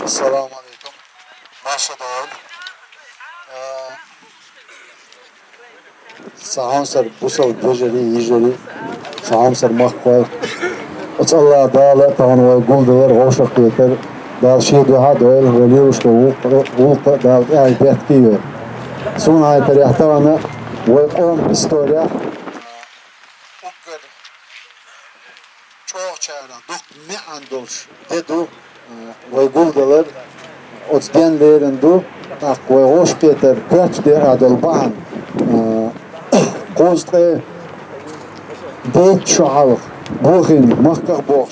Assalamu alaikum. Maşallah. Saham sar busal bojeri yijeri. Saham sar makwa. Oç Allah dağla tavan ve guldalar hoşak yeter. Dal şey duha doyel veliyor işte vuqa dal ay betkiyor. Son ay tarihtarana ve on istoriya. Çok çağıran, dok mi andoş dedu ve guldalar oç genlerin du ak ve hoş Peter kaç de adolban Kostre det şahal boğin mahkak boğ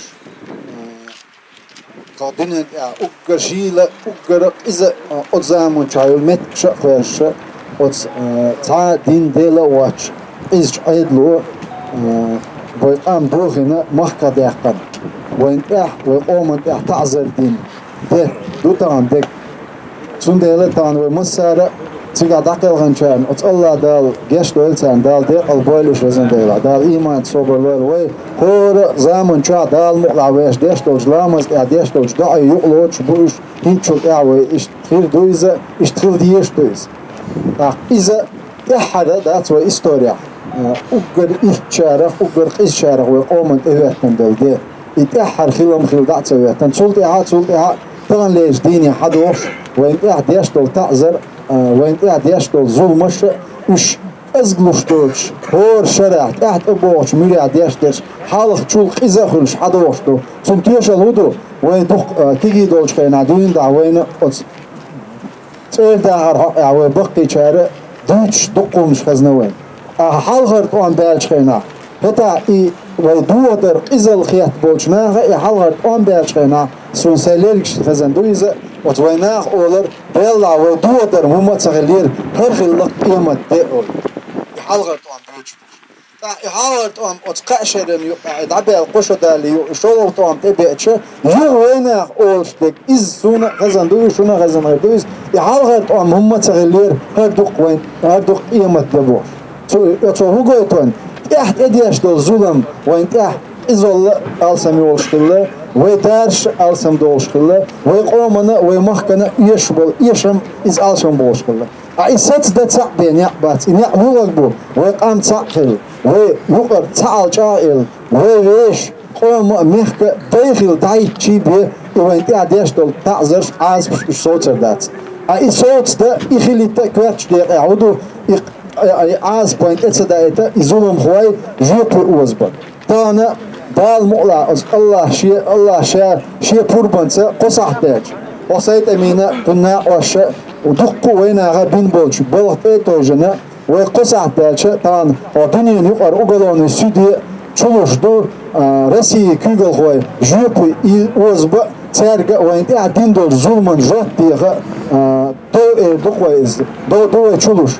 kadının ya ukkarşıyla ukkara ize o zaman çayıl met şakırşı o ta din dela vaç iz ayedlu ve am boğina mahkak yakın ve oman ya tazir din de dutan de sundela tan ve masara Siga dakılgan çağın, Allah dal geç ölsen dal de al boyluş rezin deyla, dal iman soberler ve hor zaman çağ dal muqlaveş deş dolçlamaz ya deş dolç da yuqloç bu iş hiç çok ya ve iştir duyza iştir diyeş duyz. Tak iza yahada dat ve istoriya. Uqar işçara, uqar işçara ve oman evetten dalde. İtahar khilam khildat evetten. Sultiha طبعا ليش ديني حدوش وين قاعد يشتغل تعذر وين قاعد يشتغل ظلمش مش ازغلوش دولش هور شرع قاعد ابوش ميري قاعد يشتغل حالق تشول خزخلش حدوش دو ثم تيشل هدو وين دق تيجي دولش خينا دوين دا وين تير داهر وين بقي شارع دوش دقومش خزنا وين حالغر طوان بالش خينا هتا اي ويدودر إزل خيات بولشناها يحلغر أم بيرشنا سونسيليركش خزن دويزة وتويناخ أولر بيلا ويدودر مما تغلير هر خلق قيمة ديول يحلغر أم بيرش يحلغر أم أتقاشرن يقعد عبي القشة دالي يشولو أم تبيتش يويناخ أولش ديك إز سونا خزن دويز شونا خزن دويز يحلغر أم مما تغلير هر دوق وين هر دوق قيمة ديول يتو هوغوتون احت اديش دول ظلم وانت احت ازول alsam yolşkılı ve ders alsam dolşkılı ve qomana ve mahkana yeşbol yeşam iz alsam bolşkılı a isat da ta'ben yaqbat in yaqmul bu ve qam ta'qil ve yuqar ta'al ça'il ve veş qoma mehka dakhil dayçi bi ve انت اديش دول ta'zir az bir soçerdat a isot da ikhilita kvarç de yaudu az point etse da eta izulum khoy jepu uzban tana dal mu'la Allah şey purbansa qosahtaj osayt emina kunna washa uduqqu wayna bin bolch balıqta tojana ve qosahtaj tan o dünyanın yuqar ugalonu südi çuluşdu Россия kügel khoy jepu uzba serga wayna adin dol zulman jot diye do khoyz do çuluş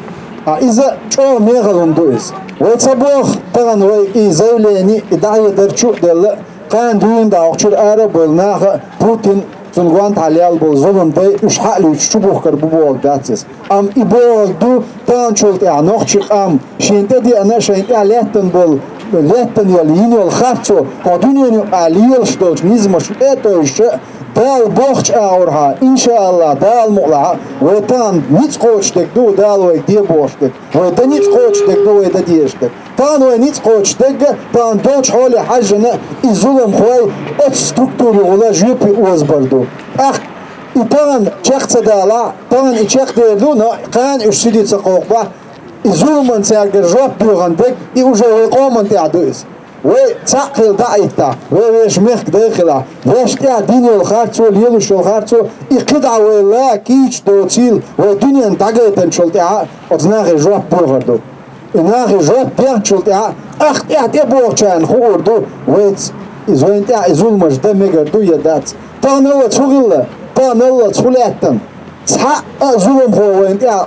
إذا شو ميغلون دويس وتصبح طبعا ويزوليني إدعي درشو دل كان دوين دا أخشر أرب والناخ بوتين تنقوان تعليال بالظلم دي إش حقلي شبوه كربوه داتس أم إبوه دو تان شولت نخشق أم شينتا دي أنا شينتا لاتن بول لاتن يليني والخارتو هدوني عليال شدوش نيزمش إتوش dal boğç ağırha inşallah dal muğla ve tan nic koçtek du dal ve diye boğçtek ve da nic koçtek du ve da diyeştek tan ve nic koçtek tan doç hali hacına izulum khoy et strukturu ola jüpi uzbardu ah tan çaktsa dala tan içek derdu na kan üstüditsa qoqba izulum serger jop durandek i uje qoman ta'duis ve çakıl dayta ve şmek dakhila veşta dinol kharço lieluşol kharço iqida ve la kiç doçil ve dünyanın tagaytan çolta oznağ jop burgardu nağ jop berçolta ah ya de borçan khurdu ve izventa izulmaj da megardu yadat tanıla çugilla tanıla çulattan ça zulum hoventa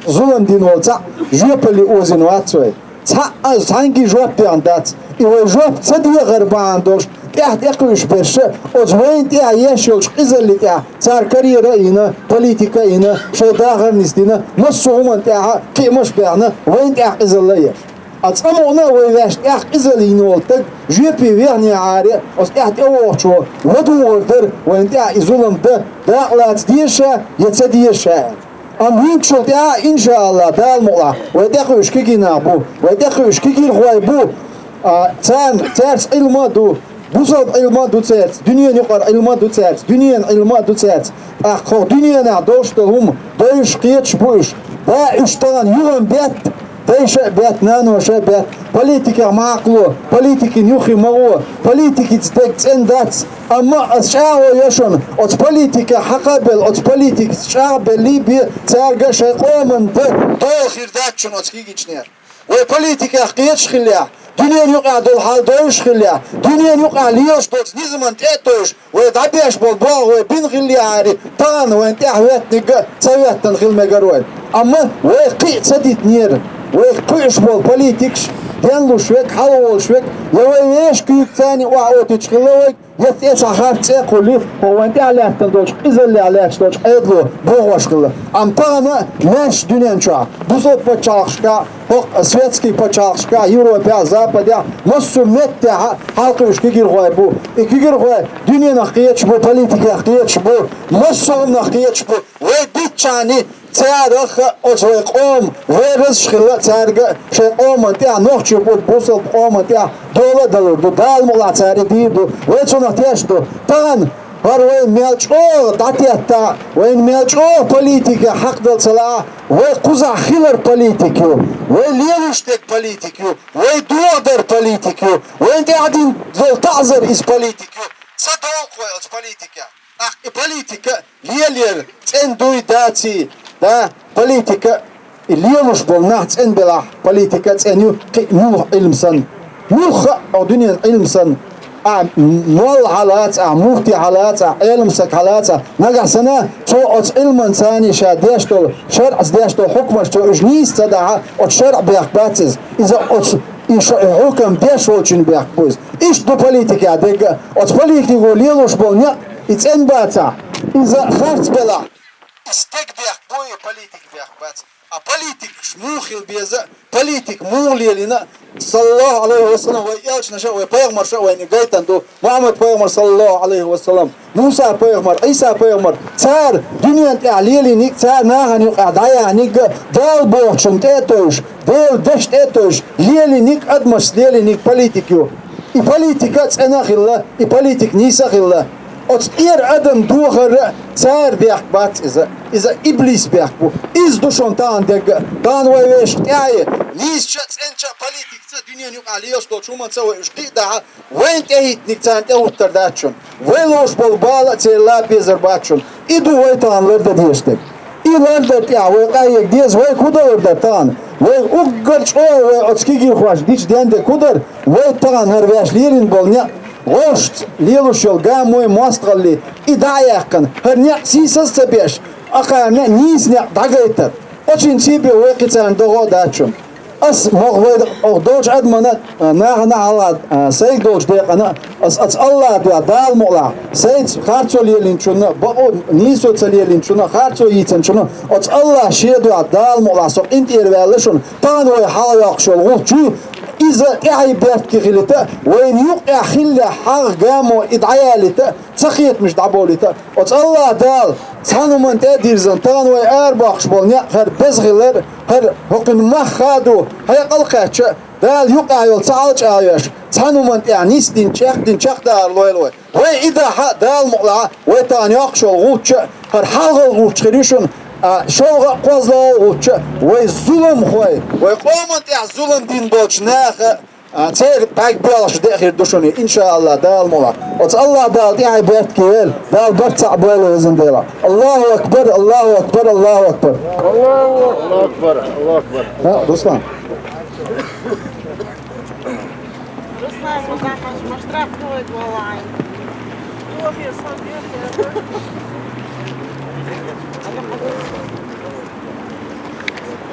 zulum dinol ça jopeli ozin vatsoy ça sanki jop yandat يوجب صدق غربان دوش تحت اقوش برش وزوين تاع يشوش قزل تاع صار كاريرا هنا بوليتيكا هنا شي داخل نستينا نصهم تاع قيمش بيعنا وين تاع قزل ليش Atsama ona veyleş izalini oltak jepi verni ari os evocho vodu order vende izulumda dağlat diyşe yetse diyşe amin çok ya inşallah dalmola ve de kuşki gina bu ve de kuşki gir hoy bu sen ters ilmadu bu zat ilmadu ters dünyanın yukarı ilmadu ters dünyanın ilmadu ters ko dünyana dostum doyuş geç bu iş ve üçten yılın bet Değişe bet nano bet politika maklu politikin yuhi magu politiki stendat ama aşağı yaşın ot politika hakabel ot politik şabeli bir serga şey olmandı doğhirdatçın ot giçner ve politika geç khilya dünya yok adol hal doğuş khilya dünya yok aliyos dot ne zaman tetoş ve dabiş bol bol ve bin khilyari tan ve tahvet nig savettan khilme garoy ama ve qi sadit niyer ويقيش بالبوليتكس ينلو شوك حلو شوك يويش كيك ثاني وعوتش خلوك يتيس عخار تساقل لي هو انت عليك تندوش إذا اللي عليك تندوش ايدلو بوغوش خلو ام تانا ناش دنيا نشا بوزوت بچاقشكا سويتسكي بچاقشكا يوروبيا زابديا مصر متى حلقوش كيجير غوي بو كيجير غوي دنيا نقيتش بو بوليتيك نقيتش بو مصر نقيتش بو ويبيتشاني تاريخ أزرقهم ويرز شخلة تاريخ شقوم تاع نوخش بود بوصل قوم تاع دولة دولار دو دال ملا تاريخ دو ويتشون احتياج دو تان وين ميلچو داتيتا وين ميلچو политика حق دل صلاة وقزع خيلر политику وليوشتك политику ويدودر политику وين قاعدين تعذر إز политику صدق ويز политика политика ليلير تندوي داتي да политика илиёш бол нахц эн бела политика ценю ну илмсан мух одунин илмсан мол халат мухти халат илмсак халат нагасана то от илман цани шадештол шар аздештол хукмаш то ужнис цада от шар бяхбатиз иза от иш хукм беш очень бяхбуз иш до политика дега от политику лиёш бол не ицен баца иза харц бела استك بيخ بوي политик بيخ بات политик шмухил беза политик мулилина саллаллаху алейхи вассалам ва ялчна ша ва пайгамбар ша ва не гайтан до Мухаммад пайгамбар саллаллаху алейхи вассалам Муса пайгамбар Иса пайгамбар цар дуньян алилиник цар наханик адаяник дал бохчун тетош дел деш тетош лилиник адмаш лилиник политикю и политика ценахилла и политик нисахилла От ир адам дугар цар бяк бат иза иблис бяк бу из душон тан дег дан вайвеш яй нис чат энча политик ца дунья нюк алиёш то чуман ца вайш да вен техит ник цан те уттар дачун велош бол бала цела безер бачун иду вай танлар да диштек илар да я вай кайек дез вай кудалар да тан вай уггарч ой от скигир хваш дич денде кудар вай тан харвеш лирин бол не Лошадь, лилушел, мой мострали, и даякан, херня сисас цебеш, ахарня низня дагайтер. Очень себе векицан догодачун. Ас могвед дож адмана нахна алад сейг дож декана ас Аллах дуа дал мола сейг харцо лилинчуна бо нисо цалилинчуна харцо йитенчуна ас Аллах шедуа дал мола со интервелшун тан ой халякшол гучу إذا إعيبات كغلتا وين يقع خلا حق جامو إدعيالتا سخيت مش دعبولتا الله دال سانو من تدير زنتان وأربعش بولنيا هر بزغلر هر هقن ما خادو هي قلقاتش دال يقع يول تعالج آياش سانو من تعنيس دين شاق دار لوي وإذا حق دال مقلع ويتان يقشو الغوتش هر حلغ الغوتش خريشون شوغا قوزلا وچ وي ظلم خوي وي قومت يا ظلم دين بوچ ناخ تير باك بلاش داخل دوشوني ان شاء الله دال مولا وت الله دال يا عباد كيل دال برتع بالو زين ديلا الله اكبر الله اكبر الله اكبر الله اكبر الله اكبر ها رسلان Руслан, ну как он штрафует онлайн? Офис,